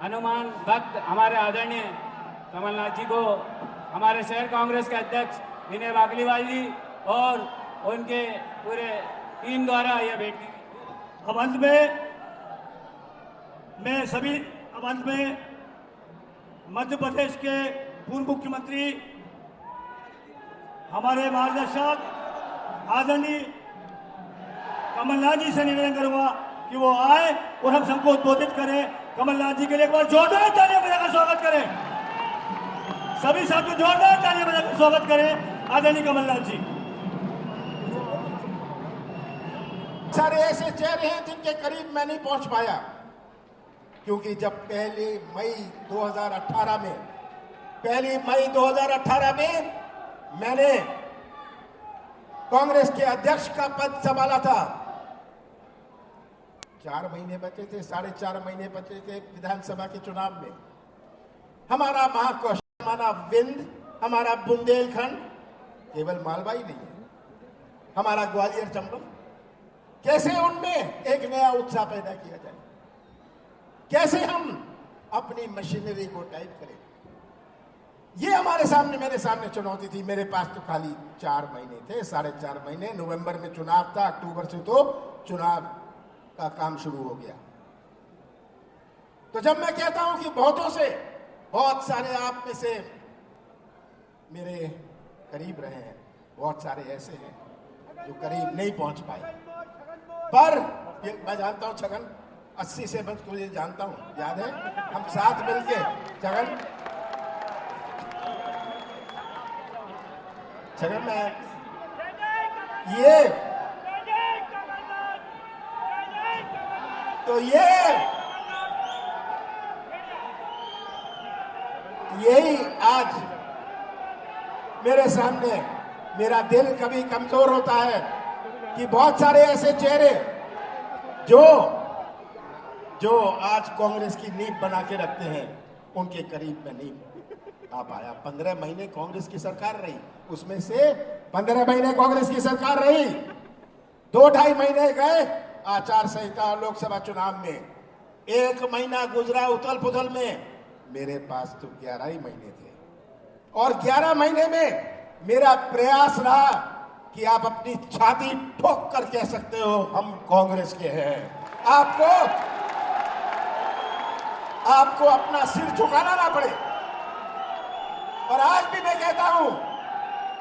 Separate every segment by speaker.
Speaker 1: हनुमान भक्त हमारे आदरणीय कमलनाथ जी को, हमारे शहर कांग्रेस के अध्यक्ष विनय वाकलीवाल जी और उनके पूरे टीम द्वारा यह भेंट की।
Speaker 2: अब अंत में मध्य प्रदेश के पूर्व मुख्यमंत्री हमारे मार्गदर्शक आदरणीय कमलनाथ जी से निवेदन करूंगा कि वो आए और हम सबको उद्बोधित करें। कमलनाथ जी के लिए एक बार जोरदार तालियां बजाकर स्वागत करें। सभी साथियों जोरदार तालियां बजाकर स्वागत करें आदरणीय कमलनाथ जी।
Speaker 3: सारे ऐसे चेहरे हैं जिनके करीब मैं नहीं पहुंच पाया, क्योंकि जब पहली मई 2018 में मैंने कांग्रेस के अध्यक्ष का पद संभाला था, 4 महीने बचे थे, 4.5 महीने बचे थे विधानसभा के चुनाव में। हमारा महाकौशल, हमारा विंध्य, हमारा बुंदेलखंड केवल मालवा ही नहीं है, हमारा ग्वालियर चंबल, कैसे उनमें एक नया उत्साह पैदा किया जाए, कैसे हम अपनी मशीनरी को टाइप करें, ये हमारे सामने, मेरे सामने चुनौती थी। मेरे पास तो खाली 4 महीने थे, 4.5 महीने। नवंबर में चुनाव था, अक्टूबर से तो चुनाव का काम शुरू हो गया। तो जब मैं कहता हूं कि बहुत सारे आप में से मेरे करीब रहे हैं, बहुत सारे ऐसे हैं जो करीब नहीं पहुंच पाए, पर मैं जानता हूं छगन 80 से बच तुझे जानता हूं, याद है हम साथ मिलके छगन मैं ये तो यही आज मेरे सामने, मेरा दिल कभी कमजोर होता है कि बहुत सारे ऐसे चेहरे जो आज कांग्रेस की नींव बना के रखते हैं, उनके करीब में नहीं आ पाया। 15 महीने कांग्रेस की सरकार रही, उसमें से 15 महीने कांग्रेस की सरकार रही, 2-2.5 महीने गए आचार संहिता और लोकसभा चुनाव में, 1 महीना गुजरा उथल पुथल में, मेरे पास तो 11 ही महीने थे। और 11 महीने में मेरा प्रयास रहा कि आप अपनी छाती ठोक कर कह सकते हो हम कांग्रेस के हैं। आपको अपना सिर झुकाना ना पड़े। और आज भी मैं कहता हूं,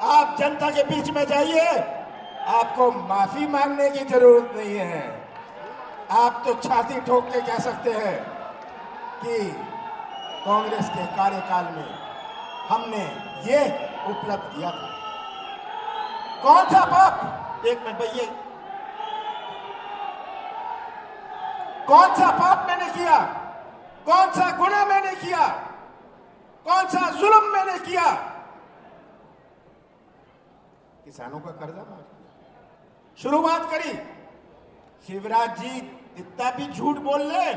Speaker 3: आप जनता के बीच में जाइए, आपको माफी मांगने की जरूरत नहीं है। आप तो छाती ठोक के कह सकते हैं कि कांग्रेस के कार्यकाल में हमने ये उपलब्ध किया था। कौन सा पाप, एक मिनट भैया, कौन सा पाप मैंने किया, कौन सा गुनाह मैंने किया, कौन सा जुल्म मैंने किया? किसानों का कर्जा माफ किया, शुरुआत करी। शिवराज जी इतना भी झूठ बोल ले,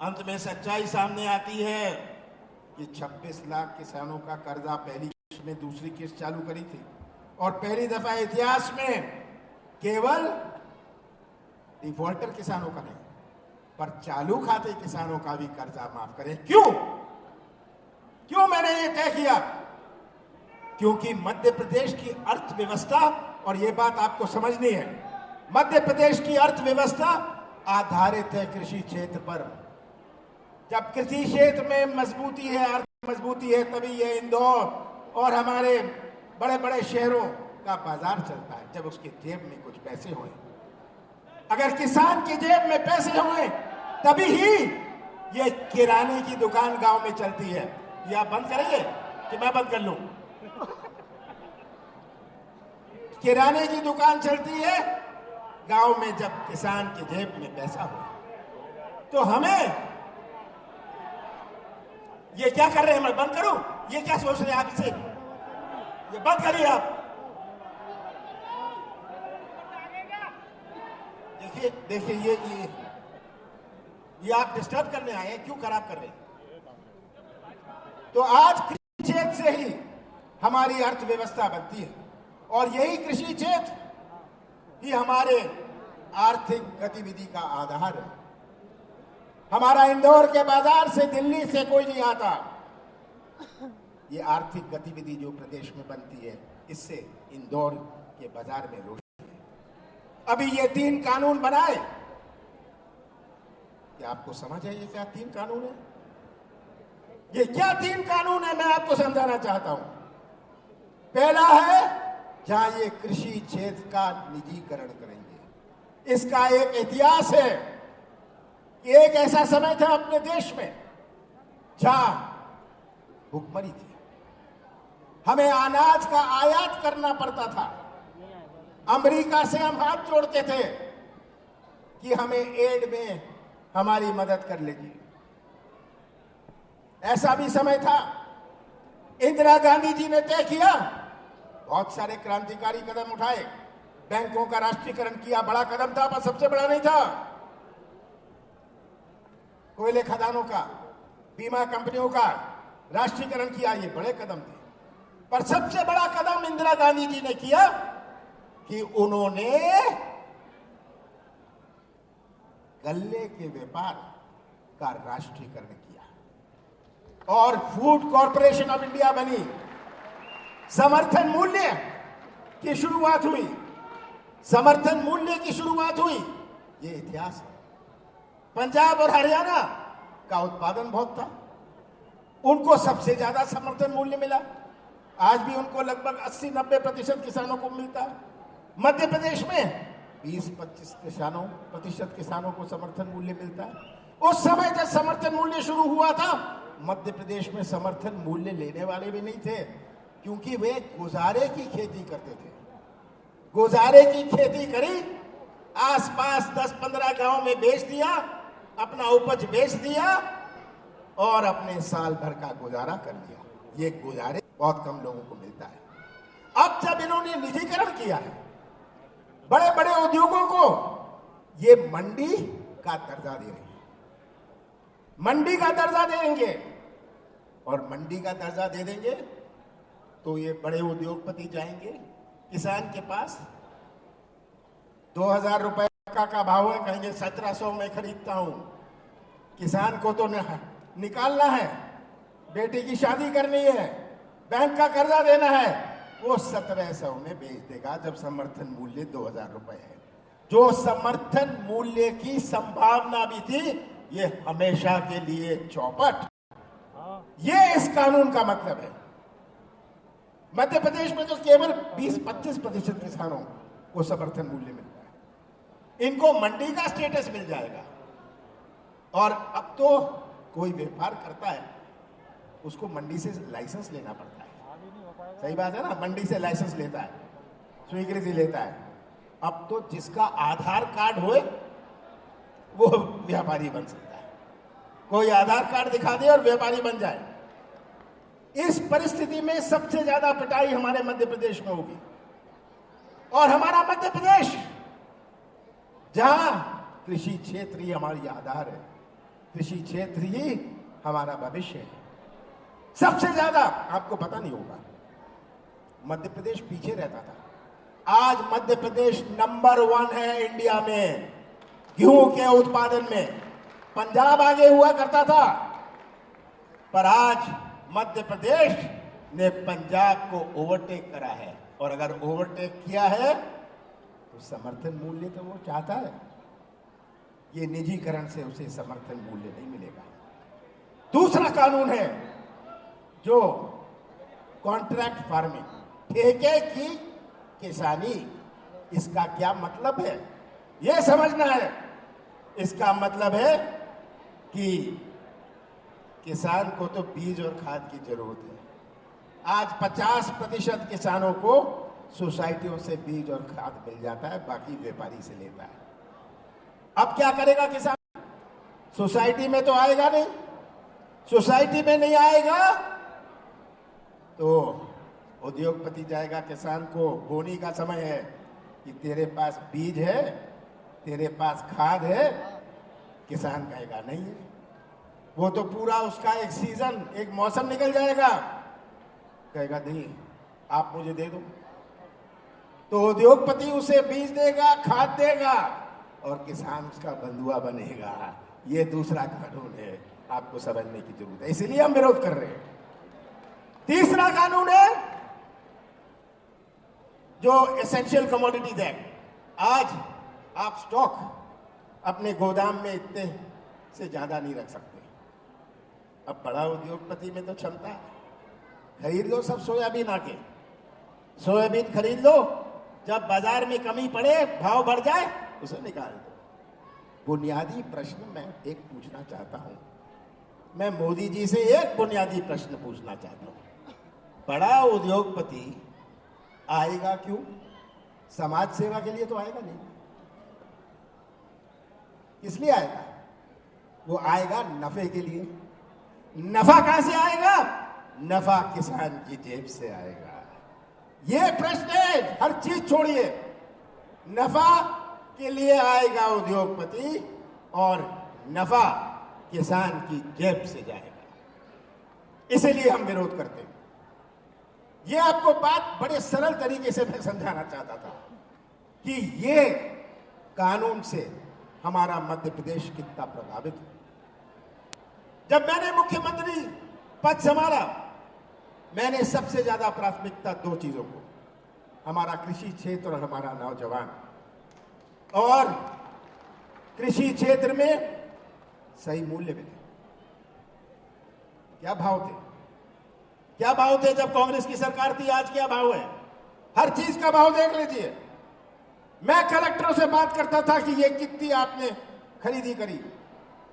Speaker 3: अंत में सच्चाई सामने आती है कि 26 लाख किसानों का कर्जा पहली किस्त में, दूसरी किस्त चालू करी थी, और पहली दफा इतिहास में केवल डिफॉल्टर किसानों का नहीं, पर चालू खाते किसानों का भी कर्जा माफ करें। क्यों मैंने ये तय किया? क्योंकि मध्य प्रदेश की अर्थव्यवस्था, और ये बात आपको समझनी है, मध्य प्रदेश की अर्थव्यवस्था आधारित है कृषि क्षेत्र पर। जब कृषि क्षेत्र में मजबूती है, अर्थ मजबूती है, तभी ये इंदौर और हमारे बड़े बड़े शहरों का बाजार चलता है, जब उसके जेब में कुछ पैसे हों। अगर किसान की जेब में पैसे हों तभी ही ये किराने की दुकान गांव में चलती है। ये आप बंद करेंगे कि मैं बंद कर लूं? किराने की दुकान चलती है गांव में जब किसान की जेब में पैसा हो। तो हमें ये क्या कर रहे हैं, मैं बंद करूं? ये क्या सोच रहे हैं आप इसे? ये बंद करिए आप। देखिए ये आप डिस्टर्ब करने आए हैं, क्यों खराब कर रहे हैं? तो आज कृषि क्षेत्र से ही हमारी अर्थव्यवस्था बनती है, और यही कृषि क्षेत्र ही हमारे आर्थिक गतिविधि का आधार है। हमारा इंदौर के बाजार से दिल्ली से कोई नहीं आता। ये आर्थिक गतिविधि जो प्रदेश में बनती है, इससे इंदौर के बाजार में रोशनी है। अभी ये 3 कानून बनाए, क्या आपको समझ है ये क्या 3 कानून है? ये क्या 3 कानून है, मैं आपको समझाना चाहता हूं। पहला है जहां ये कृषि क्षेत्र का निजीकरण करेंगे। इसका एक इतिहास है कि एक ऐसा समय था अपने देश में जहां भुखमरी थी, हमें अनाज का आयात करना पड़ता था। अमेरिका से हम हाथ जोड़ते थे कि हमें एड में हमारी मदद कर लेगी। ऐसा भी समय था, इंदिरा गांधी जी ने तय किया, बहुत सारे क्रांतिकारी कदम उठाए, बैंकों का राष्ट्रीयकरण किया, बड़ा कदम था पर सबसे बड़ा नहीं था। कोयले खदानों का, बीमा कंपनियों का राष्ट्रीयकरण किया, ये बड़े कदम थे। पर सबसे बड़ा कदम इंदिरा गांधी जी ने किया कि उन्होंने गल्ले के व्यापार का राष्ट्रीयकरण किया और फूड कॉरपोरेशन ऑफ इंडिया बनी। समर्थन मूल्य की शुरुआत हुई, समर्थन मूल्य की शुरुआत हुई, ये इतिहास है। पंजाब और हरियाणा का उत्पादन बहुत था, उनको सबसे ज्यादा समर्थन मूल्य मिला। आज भी उनको लगभग 80-90% किसानों को मिलता है। मध्य प्रदेश में 20-25% किसानों को समर्थन मूल्य मिलता है। उस समय जब समर्थन मूल्य शुरू हुआ था, मध्य प्रदेश में समर्थन मूल्य लेने वाले भी नहीं थे, क्योंकि वे गुजारे की खेती करते थे। गुजारे की खेती करी, आसपास 10-15 गांव में बेच दिया, अपना उपज बेच दिया और अपने साल भर का गुजारा कर लिया। ये गुजारे बहुत कम लोगों को मिलता है। अब जब इन्होंने निजीकरण किया है, बड़े बड़े उद्योगों को ये मंडी का दर्जा दे रहे हैं, मंडी का दर्जा देंगे, और मंडी का दर्जा दे देंगे तो ये बड़े उद्योगपति जाएंगे किसान के पास, 2000 रुपए का भाव है, कहेंगे 1700 में खरीदता हूं। किसान को तो निकालना है, बेटी की शादी करनी है, बैंक का कर्जा देना है, वो 1700 में बेच देगा जब समर्थन मूल्य 2000 रुपए है। जो समर्थन मूल्य की संभावना भी थी, ये हमेशा के लिए चौपट। ये इस कानून का मतलब है। मध्य प्रदेश में तो केवल 20-25% किसानों को समर्थन मूल्य मिलता है, इनको मंडी का स्टेटस मिल जाएगा। और अब तो कोई व्यापार करता है, उसको मंडी से लाइसेंस लेना पड़ता है। सही बात है ना, मंडी से लाइसेंस लेता है, स्वीकृति लेता है। अब तो जिसका आधार कार्ड होए वो व्यापारी बन सकता है। कोई आधार कार्ड दिखा दे और व्यापारी बन जाए। इस परिस्थिति में सबसे ज्यादा पिटाई हमारे मध्य प्रदेश में होगी। और हमारा मध्य प्रदेश, जहां कृषि क्षेत्र ही हमारी आधार है, कृषि क्षेत्र ही हमारा भविष्य है, सबसे ज्यादा, आपको पता नहीं होगा, मध्य प्रदेश पीछे रहता था। आज मध्य प्रदेश नंबर 1 है इंडिया में गेहूं के उत्पादन में। पंजाब आगे हुआ करता था, पर आज मध्य प्रदेश ने पंजाब को ओवरटेक करा है। और अगर ओवरटेक किया है तो समर्थन मूल्य तो वो चाहता है, ये निजीकरण से उसे समर्थन मूल्य नहीं मिलेगा। दूसरा कानून है जो कॉन्ट्रैक्ट फार्मिंग, ठेके की किसानी। इसका क्या मतलब है, यह समझना है। इसका मतलब है कि किसान को तो बीज और खाद की जरूरत है। आज 50% किसानों को सोसाइटियों से बीज और खाद मिल जाता है, बाकी व्यापारी से लेता है। अब क्या करेगा किसान? सोसाइटी में तो आएगा नहीं, सोसाइटी में नहीं आएगा तो उद्योगपति जाएगा किसान को, बोनी का समय है कि तेरे पास बीज है, तेरे पास खाद है। किसान कहेगा नहीं है, वो तो पूरा उसका एक सीजन, एक मौसम निकल जाएगा, कहेगा नहीं आप मुझे दे दो। तो उद्योगपति उसे बीज देगा, खाद देगा, और किसान उसका बंधुआ बनेगा। ये दूसरा कानून है, आपको समझने की जरूरत है, इसलिए हम विरोध कर रहे हैं। तीसरा कानून है जो एसेंशियल कमोडिटीज एक्ट। आज आप स्टॉक अपने गोदाम में इतने से ज्यादा नहीं रख सकते। अब बड़ा उद्योगपति में तो क्षमता है, खरीद लो सब सोयाबीन आके, सोयाबीन खरीद लो, जब बाजार में कमी पड़े, भाव बढ़ जाए, उसे निकाल दो। बुनियादी प्रश्न मैं एक पूछना चाहता हूं, मैं मोदी जी से एक बुनियादी प्रश्न पूछना चाहता हूं। बड़ा उद्योगपति आएगा क्यों? समाज सेवा के लिए तो आएगा नहीं। किस लिए आएगा? वो आएगा नफे के लिए। नफा कहां से आएगा? नफा किसान की जेब से आएगा। ये प्रश्न है, हर चीज छोड़िए, नफा के लिए आएगा उद्योगपति और नफा किसान की जेब से जाएगा। इसलिए हम विरोध करते हैं। ये आपको बात बड़े सरल तरीके से मैं समझाना चाहता था कि ये कानून से हमारा मध्य प्रदेश कितना प्रभावित है। जब मैंने मुख्यमंत्री पद संभाला, मैंने सबसे ज्यादा प्राथमिकता दो चीजों को, हमारा कृषि क्षेत्र और हमारा नौजवान। और कृषि क्षेत्र में सही मूल्य मिले। क्या भाव थे? क्या भाव थे जब कांग्रेस की सरकार थी? आज क्या भाव है? हर चीज का भाव देख लीजिए। मैं कलेक्टरों से बात करता था कि ये कितनी आपने खरीदी करी,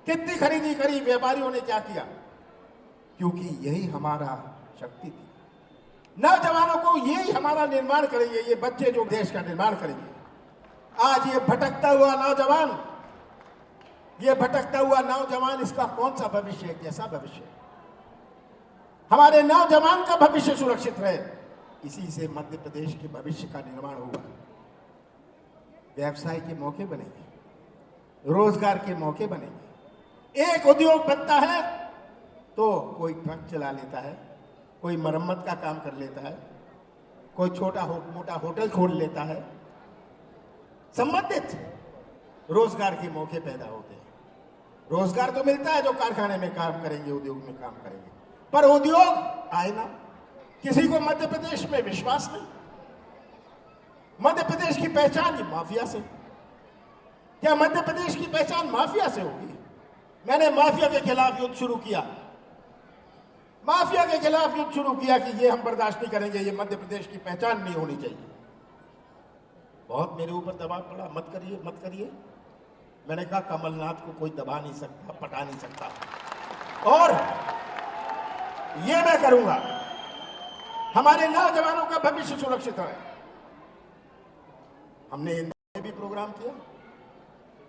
Speaker 3: कितनी खरीदी करी, व्यापारियों ने क्या किया? क्योंकि यही हमारा शक्ति थी। नौजवानों को यही हमारा निर्माण करेंगे, ये बच्चे जो देश का निर्माण करेंगे। आज ये भटकता हुआ नौजवान, इसका कौन सा भविष्य है? कैसा भविष्य? हमारे नौजवान का भविष्य सुरक्षित रहे, इसी से मध्य प्रदेश के भविष्य का निर्माण होगा। व्यवसाय के मौके बनेंगे, रोजगार के मौके बनेंगे। एक उद्योग बनता है तो कोई ट्रक चला लेता है, कोई मरम्मत का काम कर लेता है, कोई छोटा मोटा होटल खोल लेता है। संबंधित रोजगार के मौके पैदा होते हैं। रोजगार तो मिलता है जो कारखाने में काम करेंगे, उद्योग में काम करेंगे, पर उद्योग आए ना। किसी को मध्य प्रदेश में विश्वास नहीं। मध्य प्रदेश की पहचान ही माफिया से। क्या मध्य प्रदेश की पहचान माफिया से होगी? मैंने माफिया के खिलाफ युद्ध शुरू किया। माफिया के खिलाफ युद्ध शुरू किया कि ये हम बर्दाश्त नहीं करेंगे, ये मध्य प्रदेश की पहचान नहीं होनी चाहिए। बहुत मेरे ऊपर दबाव पड़ा, मत करिए मत करिए। मैंने कहा कमलनाथ को कोई दबा नहीं सकता, पटा नहीं सकता, और ये मैं करूंगा। हमारे नौजवानों का भविष्य सुरक्षित है। हमने इनमें भी प्रोग्राम किया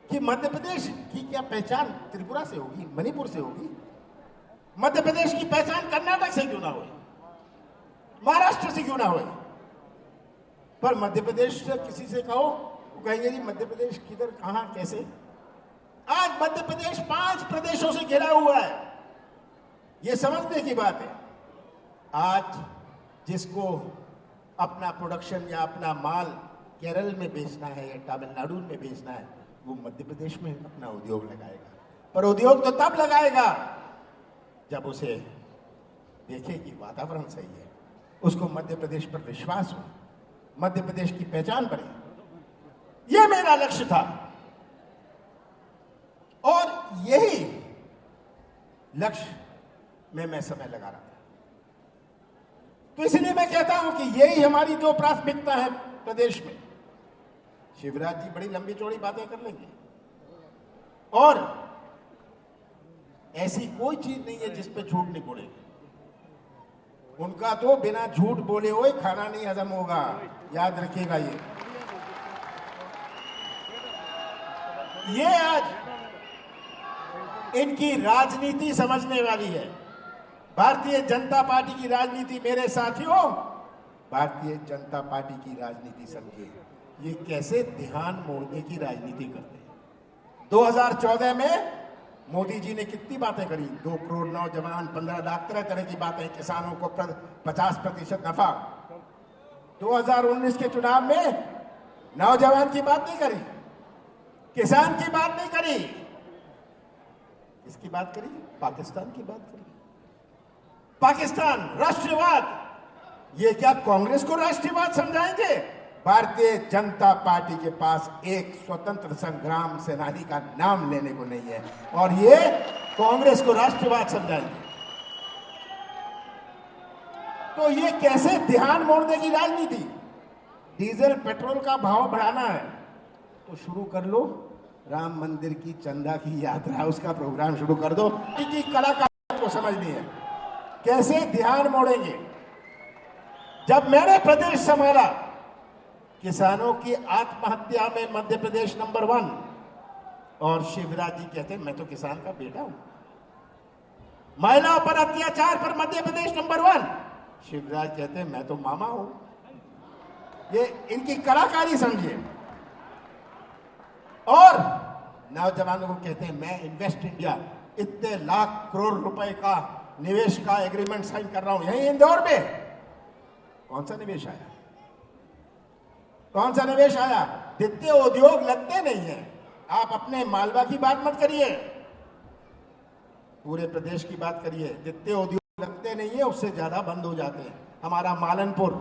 Speaker 3: कि मध्य प्रदेश की क्या पहचान त्रिपुरा से होगी, मणिपुर से होगी? मध्य प्रदेश की पहचान कर्नाटक से क्यों ना हो, महाराष्ट्र से क्यों ना हो? पर मध्य प्रदेश से किसी से कहो, वो कहेंगे जी मध्य प्रदेश किधर, कहां, कैसे? आज मध्य प्रदेश 5 प्रदेशों से घिरा हुआ है। यह समझने की बात है। आज जिसको अपना प्रोडक्शन या अपना माल केरल में बेचना है या तमिलनाडु में बेचना है, वो मध्य प्रदेश में अपना उद्योग लगाएगा। पर उद्योग तो तब लगाएगा जब उसे देखे कि वातावरण सही है, उसको मध्य प्रदेश पर विश्वास हो, मध्य प्रदेश की पहचान बने। यह मेरा लक्ष्य था और यही लक्ष्य में मैं समय लगा रहा था। तो इसलिए मैं कहता हूं कि यही हमारी जो प्राथमिकता है प्रदेश में। शिवराज जी बड़ी लंबी चौड़ी बातें कर लेंगे और ऐसी कोई चीज नहीं है जिस पे झूठ नहीं बोलेंगे। उनका तो बिना झूठ बोले हुए खाना नहीं हजम होगा, याद रखिएगा। ये आज इनकी राजनीति समझने वाली है। भारतीय जनता पार्टी की राजनीति, मेरे साथियों, भारतीय जनता पार्टी की राजनीति समझिए, ये कैसे ध्यान मोड़ने की राजनीति करते हैं। 2014 में मोदी जी ने कितनी बातें करी, 2 करोड़ नौजवान, 15 लाख, तरह तरह की बातें, किसानों को 50% नफा। 2019 के चुनाव में नौजवान की बात नहीं करी, किसान की बात नहीं करी, किसकी बात करी? पाकिस्तान की बात करी। पाकिस्तान राष्ट्रवाद, ये क्या कांग्रेस को राष्ट्रवाद समझाएंगे? भारतीय जनता पार्टी के पास एक स्वतंत्र संग्राम सेनानी का नाम लेने को नहीं है और ये कांग्रेस को राष्ट्रवाद समझाएंगे। तो ये कैसे ध्यान मोड़ने की राजनीति? डीजल पेट्रोल का भाव बढ़ाना है तो शुरू कर लो राम मंदिर की चंदा की यात्रा, उसका प्रोग्राम शुरू कर दो। इनकी कलाकार को समझनी है कैसे ध्यान मोड़ेंगे। जब मैंने प्रदेश संभाला, किसानों की आत्महत्या में मध्य प्रदेश नंबर 1 और शिवराज जी कहते हैं मैं तो किसान का बेटा हूं। महिलाओं पर अत्याचार पर मध्य प्रदेश नंबर 1, शिवराज कहते हैं मैं तो मामा हूं। ये इनकी कलाकारी समझिए। और नौजवानों को कहते हैं मैं इन्वेस्ट इंडिया, इतने लाख करोड़ रुपए का निवेश का एग्रीमेंट साइन कर रहा हूं यहीं इंदौर में। कौन सा निवेश आया? कौन सा निवेश आया? द्वितीय उद्योग लगते नहीं है। आप अपने मालवा की बात मत करिए, पूरे प्रदेश की बात करिए। द्वितीय उद्योग लगते नहीं है, उससे ज्यादा बंद हो जाते हैं। हमारा मालनपुर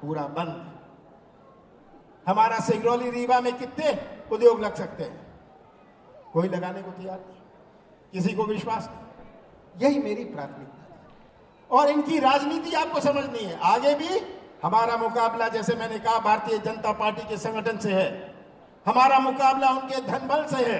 Speaker 3: पूरा बंद, हमारा सिंगरौली रीवा में कितने उद्योग लग सकते हैं? कोई लगाने को तैयार नहीं, किसी को विश्वास नहीं। यही मेरी प्राथमिकता है और इनकी राजनीति आपको समझनी है। आगे भी हमारा मुकाबला, जैसे मैंने कहा, भारतीय जनता पार्टी के संगठन से है। हमारा मुकाबला उनके धनबल से है।